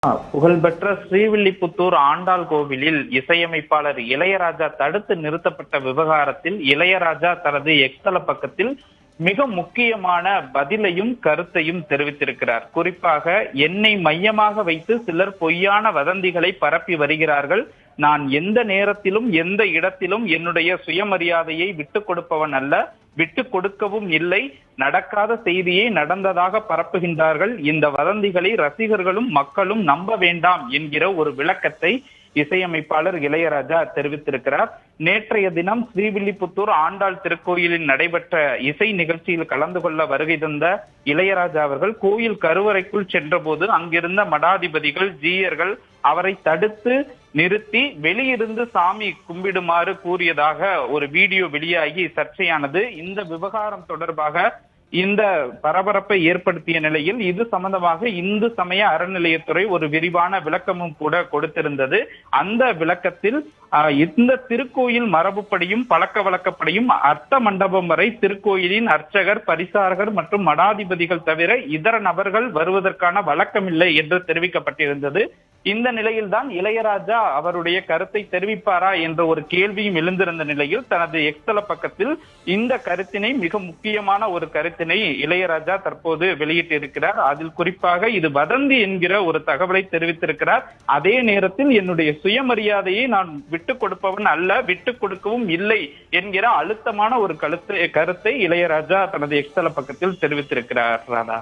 புகழ்பெற்ற ஸ்ரீவில்லிபுத்தூர் ஆண்டாள் கோவிலில் இசையமைப்பாளர் இளையராஜா தடுத்து நிறுத்தப்பட்ட விவகாரத்தில் இளையராஜா தனது எக்ஸ்தல பக்கத்தில் மிக முக்கியமான பதிலையும் கருத்தையும் தெரிவித்திருக்கிறார். குறிப்பாக என்னை மையமாக வைத்து சிலர் பொய்யான வதந்திகளை பரப்பி வருகிறார்கள். நான் எந்த நேரத்திலும் எந்த இடத்திலும் என்னுடைய சுயமரியாதையை விட்டுக் கொடுப்பவன் அல்ல, விட்டுக் கொடுக்கவும் இல்லை. நடக்காத செய்தியை நடந்ததாக பரப்புகின்றார்கள். இந்த வதந்திகளை ரசிகர்களும் மக்களும் நம்ப வேண்டாம் என்கிற ஒரு விளக்கத்தை இசையமைப்பாளர் இளையராஜா தெரிவித்திருக்கிறார். நேற்றைய தினம் ஸ்ரீவில்லிபுத்தூர் ஆண்டாள் திருக்கோயிலில் நடைபெற்ற இசை நிகழ்ச்சியில் கலந்து கொள்ள வருகை தந்த இளையராஜா அவர்கள் கோயில் கருவறைக்குள் சென்றபோது அங்கிருந்த மடாதிபதிகள் ஜீயர்கள் அவரை தடுத்து நிறுத்தி வெளியிருந்து சாமி கும்பிடுமாறு கூறியதாக ஒரு வீடியோ வெளியாகி சர்ச்சையானது. இந்த விவகாரம் தொடர்பாக இந்த பரபரப்பை ஏற்படுத்திய நிலையில் இது சம்பந்தமாக இந்து சமய அறநிலையத்துறை ஒரு விரிவான விளக்கமும் கூட கொடுத்திருந்தது. அந்த விளக்கத்தில் இந்த திருக்கோயில் மரபுப்படியும் பழக்க வழக்கப்படியும் அர்த்த மண்டபம் வரை திருக்கோயிலின் அர்ச்சகர், பரிசாரகர் மற்றும் மடாதிபதிகள் தவிர இதர நபர்கள் வருவதற்கான வழக்கமில்லை என்று தெரிவிக்கப்பட்டிருந்தது. இந்த நிலையில்தான் இளையராஜா அவருடைய கருத்தை தெரிவிப்பாரா என்ற ஒரு கேள்வியும் எழுந்திருந்த நிலையில் தனது எக்ஸ்தல பக்கத்தில் இந்த கருத்தினை, மிக முக்கியமான ஒரு கருத்தினை இளையராஜா தற்போது வெளியிட்டிருக்கிறார். அதில் குறிப்பாக இது வதந்தி என்கிற ஒரு தகவலை தெரிவித்திருக்கிறார். அதே நேரத்தில் என்னுடைய சுயமரியாதையை நான் விட்டுக் கொடுப்பவன் அல்ல, விட்டுக் கொடுக்கவும் இல்லை என்கிற அழுத்தமான ஒரு கருத்தை இளையராஜா தனது எக்ஸ்தல பக்கத்தில் தெரிவித்திருக்கிறார். ராதா.